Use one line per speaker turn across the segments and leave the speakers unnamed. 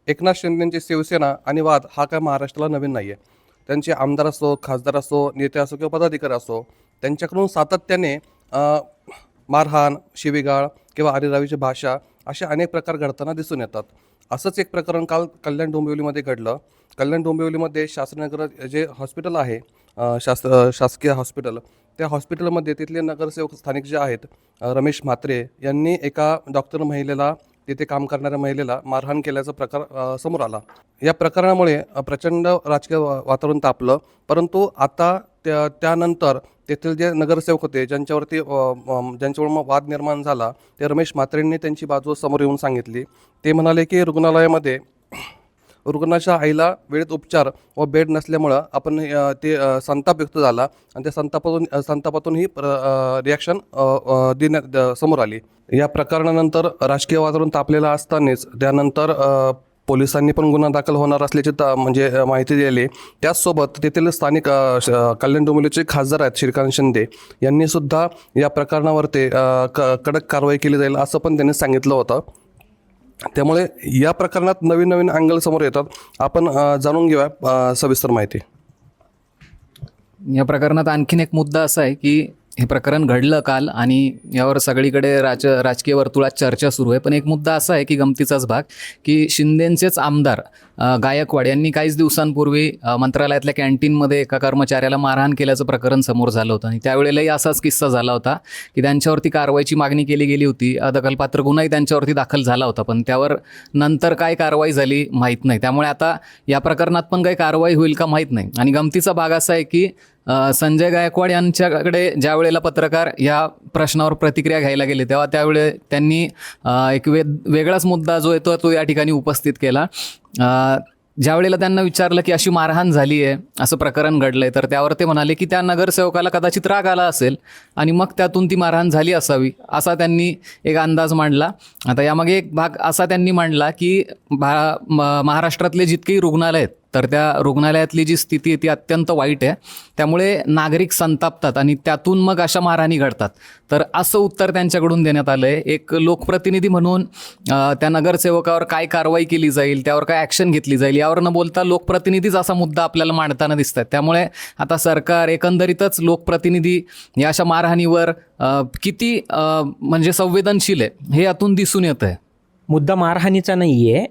एकनाथ शिंदेंची शिवसेना आणि वाद हा काय महाराष्ट्राला नवीन नाही आहे. त्यांचे आमदार असो, खासदार असो, नेते असो किंवा पदाधिकारी असो, त्यांच्याकडून सातत्याने मारहाण, शिवीगाळ किंवा आरेरावीची भाषा असे अनेक प्रकार घडताना दिसून येतात. असंच एक प्रकरण काल कल्याण डोंबिवलीमध्ये घडलं. कल्याण डोंबिवलीमध्ये शास्त्रीनगर जे हॉस्पिटल आहे, शासकीय हॉस्पिटल, त्या हॉस्पिटलमध्ये तिथले नगरसेवक स्थानिक जे आहेत, रमेश म्हात्रे यांनी एका डॉक्टर महिलेला, तिथे काम करणाऱ्या महिलेला मारहाण केल्याचा प्रकार समोर आला. या प्रकरणामुळे प्रचंड राजकीय वातावरण तापलं. परंतु आता त्यानंतर तेथील जे नगरसेवक होते, ज्यांच्यावर मग वाद निर्माण झाला, ते रमेश म्हात्रेंनी त्यांची बाजू समोर येऊन सांगितली. ते म्हणाले की रुग्णालयामध्ये रुग्णाच्या आईला वेळेत उपचार व बेड नसल्यामुळं आपण संताप व्यक्त झाला आणि त्या संतापातून ही रिॲक्शन समोर आली. या प्रकरणानंतर राजकीय वातावरण तापलेलं असतानाच त्यानंतर पोलिसांनी पण गुन्हा दाखल होणार असल्याची म्हणजे माहिती दिली. त्याचसोबत तेथील स्थानिक कल्याण डोंबिवलीचे खासदार आहेत श्रीकांत शिंदे यांनी सुद्धा या प्रकरणावरती कडक कारवाई केली जाईल असं पण त्यांनी सांगितलं होतं. त्यामुळे या प्रकरणात नवीन नवीन अँगल समोर येतात. आपण जाणून घेऊया सविस्तर माहिती.
या प्रकरणात आणखीन एक मुद्दा असा आहे की हे प्रकरण घडलं काल आणि यावर सगळीकडे राजकीय वर्तुळात चर्चा सुरू आहे. पण एक मुद्दा असा आहे की गमतीचाच भाग की शिंदेंचेच आमदार गायकवाड यांनी काहीच दिवसांपूर्वी मंत्रालयातल्या कॅन्टीनमध्ये एका कर्मचाऱ्याला मारहाण केल्याचं प्रकरण समोर झालं होतं आणि त्यावेळेलाही असाच किस्सा झाला होता की त्यांच्यावरती कारवाईची मागणी केली गेली होती. दखलपात्र गुन्हाही त्यांच्यावरती दाखल झाला होता, पण त्यावर नंतर काय कारवाई झाली माहीत नाही. त्यामुळे आता या प्रकरणात पण काही कारवाई होईल का माहीत नाही. आणि गमतीचा भाग असा आहे की संजय गायकवाड यांच्याकडे ज्या वेळेला पत्रकार या प्रश्नावर प्रतिक्रिया घ्यायला गेले तेव्हा त्यावेळी त्यांनी एक वेगळाच मुद्दा जो आहे तो या ठिकाणी उपस्थित केला. ज्या वेळेला त्यांना विचारलं की अशी मारहाण झाली आहे, असं प्रकरण घडलं आहे, तर त्यावर ते म्हणाले की त्या नगरसेवकाला कदाचित राग आला असेल आणि मग त्यातून ती मारहाण झाली असावी, असा त्यांनी एक अंदाज मांडला. आता यामागे एक भाग असा त्यांनी मांडला की महाराष्ट्रातले जितकेही रुग्णालय आहेत तर त्या रुग्णालयातली जी स्थिती आहे ती अत्यंत वाईट आहे. त्यामुळे नागरिक संतापतात आणि त्यातून मग अशा मारहाणी घडतात. तर असं उत्तर त्यांच्याकडून देण्यात आलं आहे. एक लोकप्रतिनिधी म्हणून त्या नगरसेवकावर काय कारवाई केली जाईल, त्यावर काय ॲक्शन घेतली जाईल यावर न बोलता लोकप्रतिनिधीच असा मुद्दा आपल्याला मांडताना दिसतात. त्यामुळे आता सरकार एकंदरीतच लोकप्रतिनिधी या अशा मारहाणीवर किती म्हणजे संवेदनशील आहे हे यातून दिसून येतं आहे.
मुद्दा मारहाणीचा नाही आहे,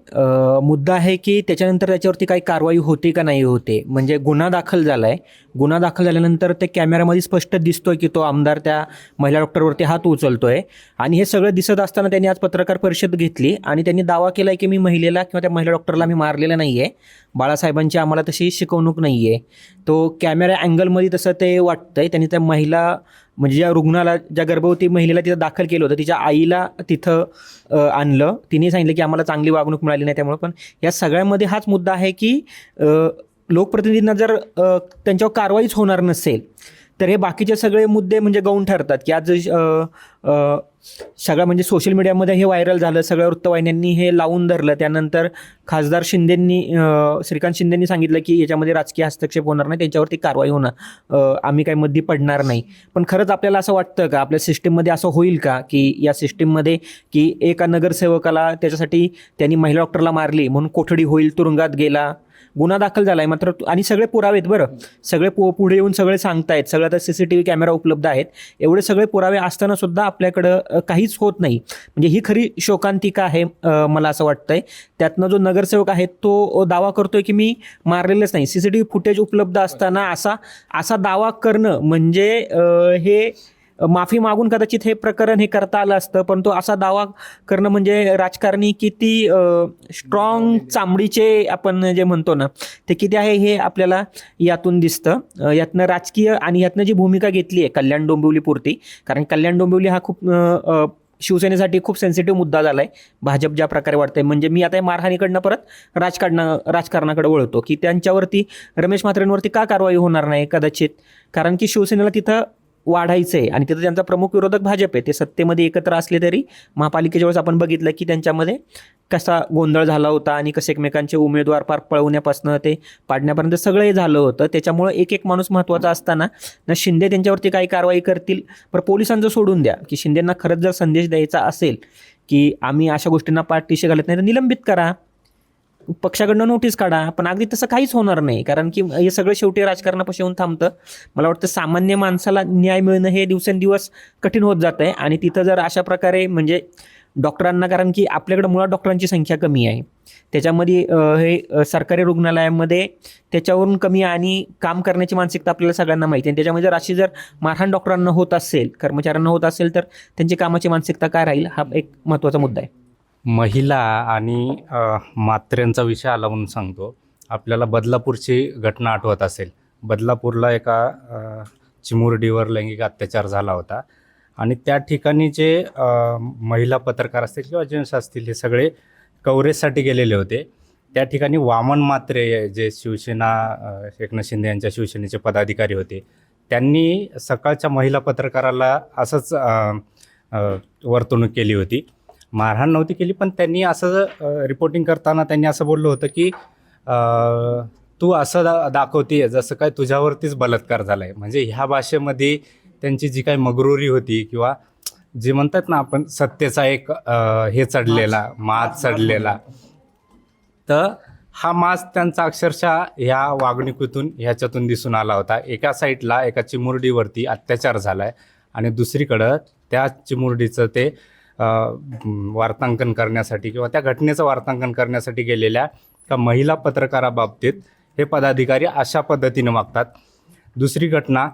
मुद्दा आहे की त्याच्यानंतर त्याच्यावरती काही कारवाई होते का नाही होते. म्हणजे गुन्हा दाखल झाला आहे, गुन्हा दाखल झाल्यानंतर ते कॅमेऱ्यामध्ये स्पष्ट दिसतोय की तो आमदार त्या महिला डॉक्टरवरती हात उचलतोय आणि हे सगळं दिसत असताना त्यांनी आज पत्रकार परिषद घेतली आणि त्यांनी दावा केला आहे की मी महिलेला किंवा त्या महिला डॉक्टरला मी मारलेलं नाही आहे, बाळासाहेबांची आम्हाला तशी शिकवणूक नाही आहे. तो कॅमेरा अँगलमध्ये तसं ते वाटतंय. त्यांनी त्या महिला म्हणजे ज्या रुग्णाला, ज्या गर्भवती महिलेला तिथं दाखल केलं होतं, तिच्या आईला तिथं आणलं. तिने सांगितलं की आम्हाला चांगली वागणूक मिळाली नाही. त्यामुळे पण या सगळ्यामध्ये हाच मुद्दा आहे की लोकप्रतिनिधींना जर त्यांच्यावर कारवाईच होणार नसेल तर हे बाकीचे सगळे मुद्दे म्हणजे गौण ठरतात. की आज सगळं म्हणजे सोशल मीडियामध्ये हे व्हायरल झालं, सगळ्या वृत्तवाहिन्यांनी हे लावून धरलं. त्यानंतर खासदार श्रीकांत शिंदेंनी सांगितलं की याच्यामध्ये राजकीय हस्तक्षेप होणार नाही, त्यांच्यावरती कारवाई होणार, आम्ही काही मध्ये पडणार नाही. पण खरंच आपल्याला असं वाटतं का, आपल्या सिस्टीममध्ये असं होईल का की या सिस्टीममध्ये की एका नगरसेवकाला त्याच्यासाठी त्यांनी महिला डॉक्टरला मारली म्हणून कोठडी होईल, तुरुंगात गेला, गुन्हा दाखल झाला आहे मात्र, आणि सगळे पुरावे आहेत, बरं सगळे पुढे येऊन सगळे सांगतायत, सगळं आता CCTV कॅमेरा उपलब्ध आहेत, एवढे सगळे पुरावे असताना सुद्धा आपल्याकडं काहीच होत नाही. म्हणजे ही खरी शोकांतिका आहे मला असं वाटतंय. त्यातनं जो नगरसेवक आहे तो दावा करतोय की मी मारलेलंच नाही. CCTV फुटेज उपलब्ध असताना असा दावा करणं म्हणजे हे माफी मागून कदाचित हे प्रकरण हे करता आलं असतं, पण तो असा दावा करणं म्हणजे राजकारणी किती स्ट्रॉंग चामडीचे आपण जे म्हणतो ना ते किती आहे हे आपल्याला यातून दिसतं. यातनं राजकीय आणि यातनं जी भूमिका घेतली आहे कल्याण डोंबिवलीपुरती, कारण कल्याण डोंबिवली हा खूप शिवसेनेसाठी खूप सेन्सिटिव्ह मुद्दा झाला आहे. भाजप ज्या प्रकारे वाटतंय, म्हणजे मी आता या मारहाणीकडनं परत राजकारणाकडे वळतो की त्यांच्यावरती, रमेश म्हात्रेंवरती का कारवाई होणार नाही कदाचित, कारण की शिवसेनेला तिथं वाढायचं आहे आणि तिथं त्यांचा प्रमुख विरोधक भाजप आहे. ते सत्तेमध्ये एकत्र असले तरी महापालिकेच्या वेळेस आपण बघितलं की त्यांच्यामध्ये कसा गोंधळ झाला होता आणि कसे एकमेकांचे उमेदवार पार पळवण्यापासून ते पाडण्यापर्यंत सगळं झालं होतं. त्याच्यामुळं एक माणूस महत्त्वाचा असताना ना शिंदे त्यांच्यावरती काही कारवाई करतील, पण पोलिसांचं सोडून द्या की शिंदेंना खरंच जर संदेश द्यायचा असेल की आम्ही अशा गोष्टींना पाठीशी घालत नाही तर निलंबित करा. पक्षाकडनं नोटीस काढा, पण अगदी तसं काहीच होणार नाही, कारण की हे सगळं शेवटी राजकारणापाशी येऊन थांबतं. मला वाटतं सामान्य माणसाला न्याय मिळणं हे दिवसेंदिवस कठीण होत जातं आहे. आणि तिथं जर अशा प्रकारे म्हणजे डॉक्टरांना, कारण की आपल्याकडे मुळात डॉक्टरांची संख्या कमी आहे, त्याच्यामध्ये हे सरकारी रुग्णालयामध्ये त्याच्यावरून कमी आणि काम करण्याची मानसिकता आपल्याला सगळ्यांना माहिती आहे. त्याच्यामध्ये जर अशी जर मारहाण डॉक्टरांना होत असेल, कर्मचाऱ्यांना होत असेल, तर त्यांची कामाची मानसिकता काय राहील, हा एक महत्त्वाचा मुद्दा आहे.
महिला आणि मात्र्यांचा विषय आला म्हणून सांगतो. आपल्याला बदलापूरची घटना आठवत असेल. बदलापूरला एका चिमुरडीवर लैंगिक अत्याचार झाला होता आणि त्या ठिकाणी जे महिला पत्रकार असतील किंवा जेंट्स असतील, हे सगळे कव्हरेजसाठी गेलेले होते. त्या ठिकाणी वामन म्हात्रे जे शिवसेना एकनाथ शिंदे यांच्या शिवसेनेचे पदाधिकारी होते, त्यांनी सकाळच्या महिला पत्रकाराला असंच वर्तणूक केली होती. मारहाण नव्हती केली, पण त्यांनी असं रिपोर्टिंग करताना त्यांनी असं बोललं होतं की तू असं दाखवते जसं काय तुझ्यावरतीच बलात्कार झाला आहे. म्हणजे ह्या भाषेमध्ये त्यांची जी काही मगरुरी होती किंवा जे म्हणतात ना आपण सत्तेचा एक हे चढलेला माज चढलेला, तर हा माज त्यांचा अक्षरशः ह्या वागणुकीतून ह्याच्यातून दिसून आला होता. एका साईडला एका चिमुरडीवरती अत्याचार झाला आहे आणि दुसरीकडं त्या चिमुरडीचं ते वार्तांकन करण्यासाठी किंवा त्या घटनेचं वार्तांकन करण्यासाठी गेलेल्या का महिला पत्रकाराबाबतीत हे पदाधिकारी अशा पद्धतीने वागतात. दुसरी घटना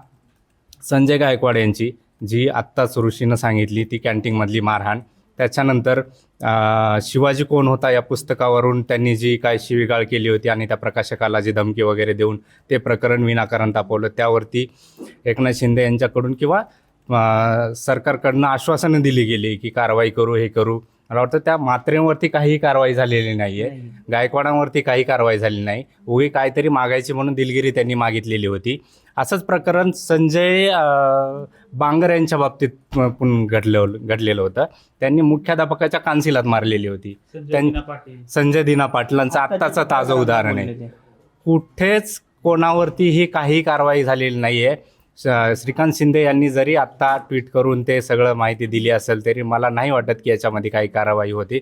संजय गायकवाड यांची, जी आत्ताच ऋषीनं सांगितली, ती कॅन्टीनमधली मारहाण. त्याच्यानंतर शिवाजी कोण होता या पुस्तकावरून त्यांनी जी काय शिवीगाळ केली होती आणि त्या प्रकाशकाला जी धमकी वगैरे देऊन ते प्रकरण विनाकारण तापवलं, त्यावरती एकनाथ शिंदे यांच्याकडून किंवा सरकारकडनं आश्वासनं दिली गेली की कारवाई करू, हे करू. मला वाटतं त्या मात्रेवरती काही कारवाई झालेली नाही आहे, गायकवाडांवरती काही कारवाई झाली नाही. उगी काहीतरी मागायची म्हणून दिलगिरी त्यांनी मागितलेली होती. असंच प्रकरण संजय बांगर यांच्या बाबतीत पण घडलेलं होतं. त्यांनी मुख्याध्यापकाच्या कानशिलात मारलेली होती. संजय दिना पाटलांचं आत्ताचं ताजं उदाहरण आहे. कुठेच कोणावरतीही काही कारवाई झालेली नाही आहे. श्रीकांत शिंदे यांनी जरी आत्ता ट्विट करून ते सगळं माहिती दिली असेल, तरी मला नाही वाटत की याच्यामध्ये काही कारवाई होती.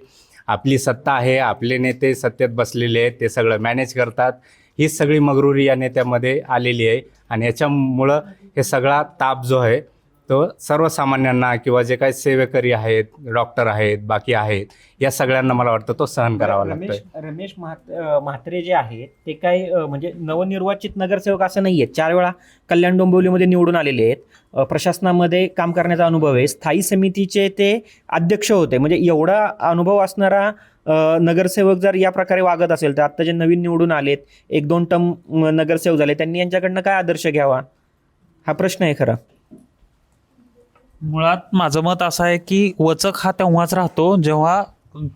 आपली सत्ता आहे, आपले नेते सत्तेत बसलेले आहेत, ते सगळं मॅनेज करतात. ही सगळी मगरुरी या नेत्यामध्ये आलेली आहे आणि याच्यामुळं हे सगळा ताप जो आहे तो सर्वसामान्यांना किंवा जे काही सेवेकरी आहेत, डॉक्टर आहेत, बाकी आहेत, या सगळ्यांना मला वाटतं तो सहन करावा लागतोय.
रमेश म्हात्रे जे आहेत ते काय म्हणजे नवनिर्वाचित नगरसेवक असं नाही आहेत. 4 वेळा कल्याण डोंबिवलीमध्ये निवडून आलेले आहेत. प्रशासनामध्ये काम करण्याचा अनुभव आहे. स्थायी समितीचे ते अध्यक्ष होते. म्हणजे एवढा अनुभव असणारा नगरसेवक जर या प्रकारे वागत असेल, तर आत्ता जे नवीन निवडून आलेत, 1-2 टर्म नगरसेवक झाले, त्यांनी यांच्याकडनं काय आदर्श घ्यावा, हा प्रश्न आहे खरा.
मुळात माझं मत असं आहे की वचक हा तेव्हाच राहतो जेव्हा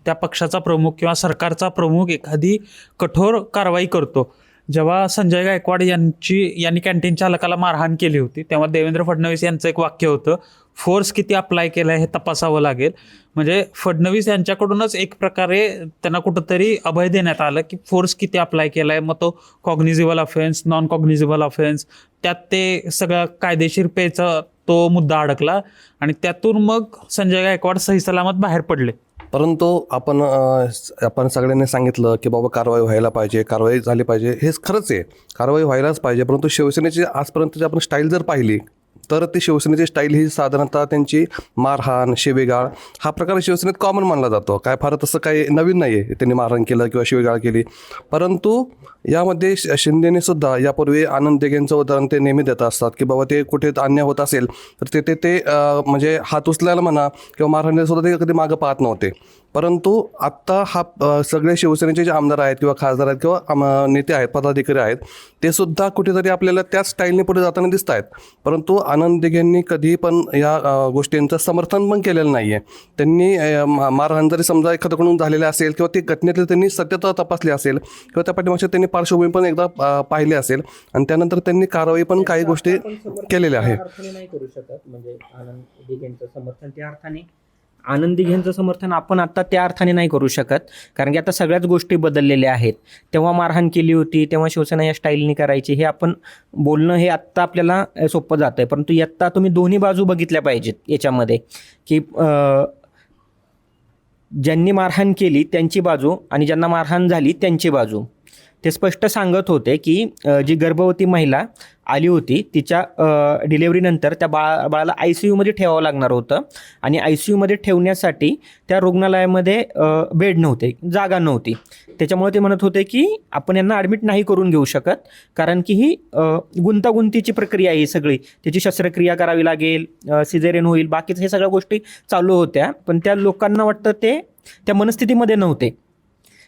त्या पक्षाचा प्रमुख किंवा सरकारचा प्रमुख एखादी कठोर कारवाई करतो. जेव्हा संजय गायकवाड यांनी कॅन्टीन चालकाला मारहाण केली होती, तेव्हा देवेंद्र फडणवीस यांचं एक वाक्य होतं, फोर्स किती अप्लाय केला आहे हे तपासावं लागेल. म्हणजे फडणवीस यांच्याकडूनच एक प्रकारे त्यांना कुठंतरी अभय देण्यात आलं की फोर्स किती अप्लाय केला आहे. मग तो cognisable offence, non cognisable offence, त्यात ते सगळं कायदेशीर पेचा तो मुद्दा अडकला आणि त्यातून मग संजय गायकवाड सही सलामत बाहेर पडले.
परंतु आपण सगळ्यांनी सांगितलं की बाबा कारवाई व्हायला पाहिजे, कारवाई झाली पाहिजे, हेच खरंच आहे, कारवाई व्हायलाच पाहिजे. परंतु शिवसेनेची आजपर्यंतची आपण स्टाईल जर पाहिली तर ती शिवसेनेची स्टाईल ही साधारणतः त्यांची मारहाण, शिवेगाळ हा प्रकार शिवसेनेत कॉमन मानला जातो. काय फार तसं काही नवीन नाही आहे त्यांनी मारहाण केलं किंवा शिवेगाळ केली. परंतु यामध्ये शिंदेने सुद्धा यापूर्वी आनंद दिघेंचं उदाहरण ते नेहमी देत असतात की बाबा ते कुठे अन्याय होत असेल तर ते म्हणजे हात उचलायला म्हणा किंवा मारहाणीला सुद्धा ते कधी मागं पाहत नव्हते. परंतु आत्ता हा सगळे शिवसेनेचे जे आमदार आहेत किंवा खासदार आहेत किंवा नेते आहेत, पदाधिकारी आहेत, ते सुद्धा कुठेतरी आपल्याला त्याच स्टाईलने पुढे जाताना दिसत आहेत. परंतु आनंद दिघेंनी कधी पण या गोष्टींचं समर्थन पण केलेलं नाही आहे. त्यांनी मारहाण जरी समजा एखाद्याकडून झालेले असेल किंवा ती घटनेतली त्यांनी सत्यता तपासली असेल किंवा त्या पाठीमागच्या त्यांनी पार्श्वभूमी पण एकदा पाहिली असेल आणि त्यानंतर त्यांनी कारवाई पण काही गोष्टी केलेल्या आहेत.
नाही करू शकत म्हणजे आनंद दिघेंचं समर्थन त्या अर्थाने, आनंद दिघेंचं समर्थन आपण आता त्या अर्थाने नाही करू शकत, कारण की आता सगळ्याच गोष्टी बदललेल्या आहेत. तेव्हा मारहाण केली होती, तेव्हा शिवसेना या स्टाईलनी करायची, हे आपण बोलणं हे आत्ता आपल्याला सोपं जातं आहे. परंतु आत्ता तुम्ही दोन्ही बाजू बघितल्या पाहिजेत याच्यामध्ये की ज्यांनी मारहाण केली त्यांची बाजू आणि ज्यांना मारहाण झाली त्यांची बाजू. ते स्पष्ट सांगत होते की जी गर्भवती महिला आली होती तिच्या डिलेवरीनंतर त्या बाळाला ICUमध्ये ठेवावं लागणार होतं आणि ICUमध्ये ठेवण्यासाठी त्या रुग्णालयामध्ये बेड नव्हते, जागा नव्हती. त्याच्यामुळे ते म्हणत होते की आपण यांना ॲडमिट नाही करून घेऊ शकत, कारण की ही गुंतागुंतीची प्रक्रिया आहे ही सगळी. त्याची शस्त्रक्रिया करावी लागेल, सिझेरियन होईल, बाकीचं हे सगळ्या गोष्टी चालू होत्या. पण त्या लोकांना वाटतं ते त्या मनस्थितीमध्ये नव्हते.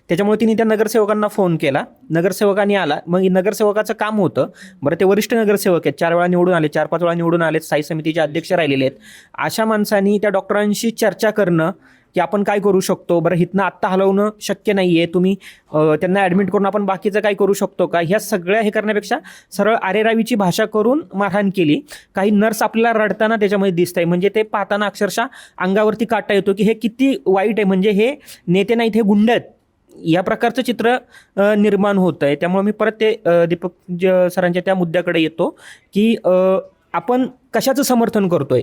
त्याच्यामुळे तिने त्या नगरसेवकांना फोन केला, नगरसेवकांनी आला. मग नगरसेवकाचं काम होतं, बरं ते वरिष्ठ नगरसेवक आहेत, 4 वेळा निवडून आले, 4-5 वेळा निवडून आले, स्थायी समितीचे अध्यक्ष राहिलेले आहेत. अशा माणसांनी त्या डॉक्टरांशी चर्चा करणं की आपण काय करू शकतो, बरं इथनं आत्ता हलवणं शक्य नाही आहे, तुम्ही त्यांना ॲडमिट करून आपण बाकीचं काय करू शकतो का, ह्या सगळ्या हे करण्यापेक्षा सरळ आरेरावीची भाषा करून मारहाण केली. काही नर्स आपल्याला रडताना त्याच्यामध्ये दिसत आहे, म्हणजे ते पाहताना अक्षरशः अंगावरती काटा येतो की हे किती वाईट आहे. म्हणजे हे नेते नाहीत, हे गुंड आहेत, या प्रकारचं चित्र निर्माण होतं आहे. त्यामुळे मी परत ते दीपक सरांच्या त्या मुद्द्याकडे येतो की आपण कशाचं समर्थन करतोय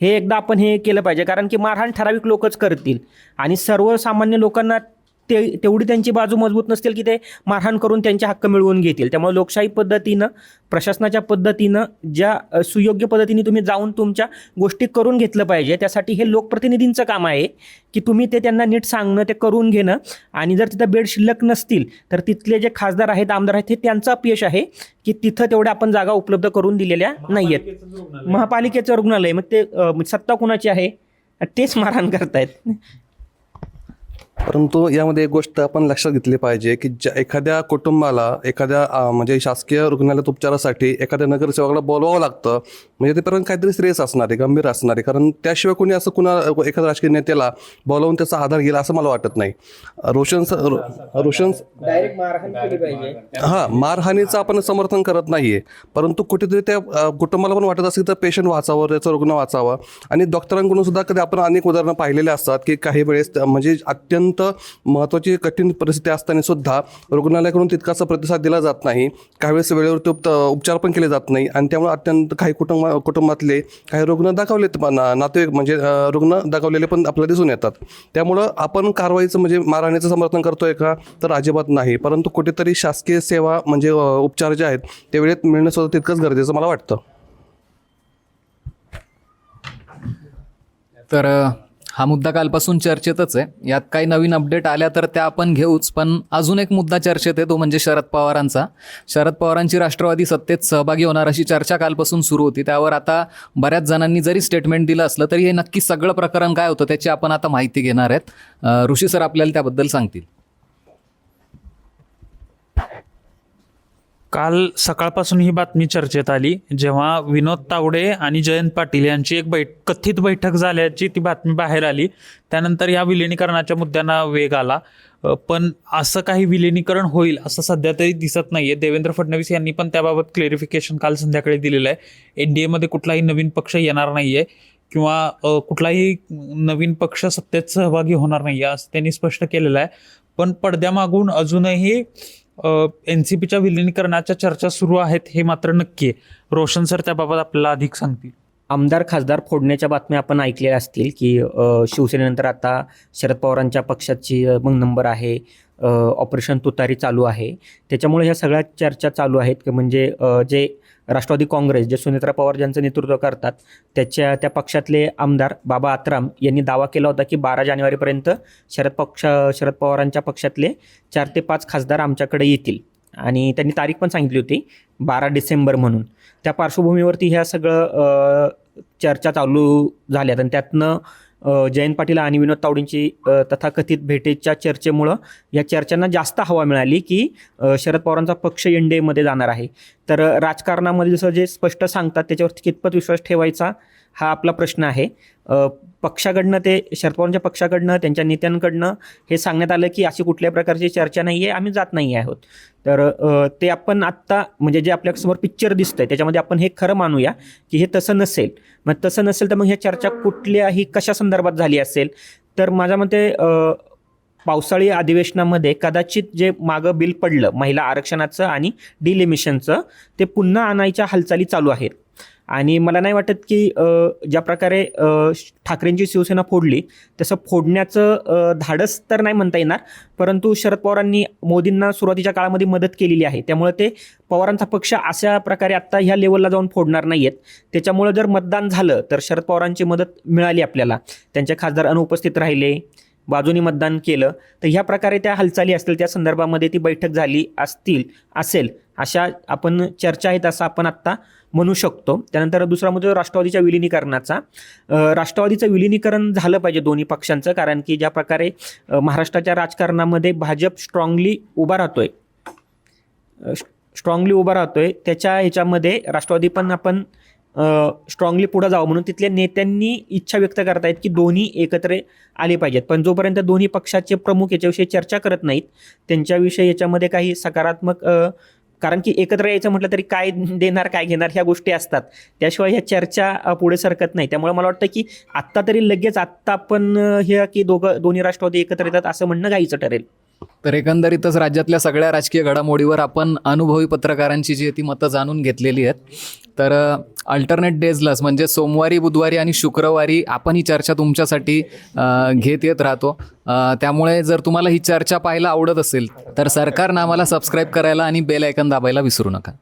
हे एकदा आपण हे केलं पाहिजे. कारण की मारहाण ठराविक लोकच करतील आणि सर्वसामान्य लोकांना तेवढी त्यांची बाजू मजबूत नसतील की ते मारहाण करून त्यांचे हक्क मिळवून घेतील. त्यामुळे लोकशाही पद्धतीनं, प्रशासनाच्या पद्धतीनं, ज्या सुयोग्य पद्धतीने तुम्ही जाऊन तुमच्या गोष्टी करून घेतलं पाहिजे. त्यासाठी हे लोकप्रतिनिधींचं काम आहे की तुम्ही ते त्यांना नीट सांगणं, ते करून घेणं. आणि जर तिथं बेड शिल्लक नसतील तर तिथले जे खासदार आहेत, आमदार आहेत, हे त्यांचं अपयश आहे की तिथं तेवढ्या आपण जागा उपलब्ध करून दिलेल्या नाही आहेत. महापालिकेचं रुग्णालय, मग ते सत्ता कुणाची आहे, तेच मारहाण करतायत.
परंतु यामध्ये एक गोष्ट आपण लक्षात घेतली पाहिजे की एखाद्या कुटुंबाला एखाद्या म्हणजे शासकीय रुग्णालयात उपचारासाठी एखाद्या नगरसेवकाला बोलवावं लागतं, म्हणजे ते पर्यंत काहीतरी सिरियस असणार आहे, गंभीर असणार आहे. कारण त्याशिवाय कोणी असं एखाद्या राजकीय नेत्याला बोलावून त्याचा आधार घेईल असं मला वाटत नाही. रोशन
डायरेक्ट मारहाण केली पाहिजे.
हां, मारहाणीचं आपण समर्थन करत नाहीये, परंतु कुठेतरी त्या कुटुंबाला पण वाटत असेल तर पेशंट वाचावं, त्याचं रुग्ण वाचावं. आणि डॉक्टरांकडून सुद्धा कधी आपण अनेक उदाहरणं पाहिलेले असतात की काही वेळेस म्हणजे अत्यंत महत्त्वाची कठीण परिस्थिती असताना सुद्धा रुग्णालयाकडून तितकासा प्रतिसाद दिला जात नाही. काही वेळेस वेळेवरती उपचार पण केले जात नाही आणि त्यामुळे अत्यंत काही कुटुंबातले काही रुग्ण दाखवलेत, नातेवाईक म्हणजे रुग्ण दाखवलेले पण आपल्याला दिसून येतात. त्यामुळं आपण कारवाईचं म्हणजे मारहाणीचं समर्थन करतोय का, तर अजिबात नाही. परंतु कुठेतरी शासकीय सेवा म्हणजे उपचार जे आहेत ते वेळेत मिळणं सुद्धा तितकंच गरजेचं मला वाटतं.
तर हा मुद्दा कालपासून चर्चेतच आहे. यात काही नवीन अपडेट आल्या तर त्या आपण घेऊच. पण अजून एक मुद्दा चर्चेत आहे, तो म्हणजे शरद पवारांचा. शरद पवारांची राष्ट्रवादी सत्तेत सहभागी होणार अशी चर्चा कालपासून सुरू होती. त्यावर आता बऱ्याच जणांनी जरी स्टेटमेंट दिलं असलं तरी हे नक्की सगळं प्रकरण काय होतं त्याची आपण आता माहिती घेणार आहेत. ऋषी सर आपल्याला त्याबद्दल सांगतील.
काल सकाळपासून ही बातमी चर्चेत आली, जेव्हा विनोद तावडे आणि जयंत पाटील यांची एक कथित बैठक झाल्याची ती बातमी बाहेर आली. त्यानंतर या विलिनीकरणाच्या मुद्द्यांना वेग आला. पण असं काही विलिनीकरण होईल असं सध्या तरी दिसत नाहीये. देवेंद्र फडणवीस यांनी पण त्याबाबत क्लेरिफिकेशन काल संध्याकाळी दिलेलं आहे. NDA मध्ये कुठलाही नवीन पक्ष येणार नाहीये किंवा कुठलाही नवीन पक्ष सत्तेत सहभागी होणार नाहीये असं त्यांनी स्पष्ट केलेलं आहे. पण पडद्यामागून अजूनही NCPच्या विलिनीकरणाच्या चर्चा सुरू आहेत हे मात्र नक्की आहे. रोशन सर त्याबाबत आपल्याला अधिक सांगतील.
आमदार खासदार फोडण्याच्या बातम्या आपण ऐकलेल्या असतील की शिवसेनेनंतर आता शरद पवारांच्या पक्षाची मग नंबर आहे, ऑपरेशन तुतारी चालू आहे. त्याच्यामुळे ह्या सगळ्या चर्चा चालू आहेत की म्हणजे जे राष्ट्रवादी काँग्रेस, जे सुनेत्रा पवार ज्यांचं नेतृत्व करतात, त्या पक्षातले आमदार बाबा आत्राम यांनी दावा केला होता की 12 जानेवारीपर्यंत शरद पवारांच्या पक्षातले 4 ते 5 खासदार आमच्याकडे येतील आणि त्यांनी तारीख पण सांगितली होती 12 डिसेंबर म्हणून. त्या पार्श्वभूमीवरती ह्या सगळं चर्चा चालू झाल्यात आणि त्यातनं जयंत पाटील आणि विनोद तावडेंची तथाकथित भेटीच्या चर्चेमुळं या चर्चांना जास्त हवा मिळाली की शरद पवारांचा पक्ष NDA मध्ये जाणार आहे. तर राजकारणामध्ये जसं जे स्पष्ट सांगतात त्याच्यावरती कितपत विश्वास ठेवायचा हा आपला प्रश्न आहे. पक्षाकडनं ते शरद पवारांच्या पक्षाकडनं, त्यांच्या नेत्यांकडनं हे सांगण्यात आलं की अशी कुठल्याही प्रकारची चर्चा नाही आहे, आम्ही जात नाही आहोत. तर ते आपण आत्ता म्हणजे जे आपल्यासमोर पिक्चर दिसतंय त्याच्यामध्ये आपण हे खरं मानूया की हे तसं नसेल. मग तसं नसेल तर मग ह्या चर्चा कुठल्याही कशा संदर्भात झाली असेल, तर माझ्या मते पावसाळी अधिवेशनामध्ये कदाचित जे मागं बिल पडलं महिला आरक्षणाचं आणि डिलिमिशनचं, ते पुन्हा आणायच्या हालचाली चालू आहेत. आणि मला नाही वाटत की ज्या प्रकारे ठाकरेंची शिवसेना फोडली तसं फोडण्याचं धाडस तर नाही म्हणता येणार, परंतु शरद पवारांनी मोदींना सुरुवातीच्या काळामध्ये मदत केलेली आहे, त्यामुळे ते पवारांचा पक्ष अशा प्रकारे आत्ता ह्या लेवलला जाऊन फोडणार नाही आहेत. त्याच्यामुळं जर मतदान झालं तर शरद पवारांची मदत मिळाली आपल्याला, त्यांचे खासदार अनुपस्थित राहिले, बाजूनी मतदान केलं, तर ह्या प्रकारे त्या हालचाली असतील, त्या संदर्भामध्ये ती बैठक झाली असेल अशा आपण चर्चा आहेत असं आपण आत्ता म्हणू शकतो. त्यानंतर दुसरा मुद्दा राष्ट्रवादीच्या विलिनीकरणाचा. राष्ट्रवादीचं विलिनीकरण झालं पाहिजे दोन्ही पक्षांचं, कारण की ज्या प्रकारे महाराष्ट्राच्या राजकारणामध्ये भाजप स्ट्रॉंगली उभा राहतोय त्याच्या ह्याच्यामध्ये राष्ट्रवादी पण आपण स्ट्रॉंगली पुढे जावं म्हणून तिथल्या नेत्यांनी इच्छा व्यक्त करतायत की दोन्ही एकत्र आले पाहिजेत. पण जोपर्यंत दोन्ही पक्षाचे प्रमुख याच्याविषयी चर्चा करत नाहीत, त्यांच्याविषयी याच्यामध्ये काही सकारात्मक कारण की एकत्र यायचं म्हटलं तरी काय देणार काय घेणार ह्या गोष्टी असतात, त्याशिवाय ह्या चर्चा पुढे सरकत नाही. त्यामुळे मला वाटतं की आत्ता तरी लगेच आत्ता आपण हे की दोन्ही राष्ट्रवादी एकत्र येतात असं म्हणणं घाईचं ठरेल.
तर एकंदरीतच राज्यातल्या सगळ्या राजकीय घडामोडीवर आपण अनुभवी पत्रकारांची जी ती मतं जाणून घेतलेली आहेत. तर अल्टरनेट डेजलाच म्हणजे सोमवारी, बुधवारी आणि शुक्रवारी आपण ही चर्चा तुमच्यासाठी घेत येत राहतो. त्यामुळे जर तुम्हाला ही चर्चा पाहायला आवडत असेल तर सरकारनं आम्हाला सबस्क्राईब करायला आणि बेल आयकन दाबायला विसरू नका.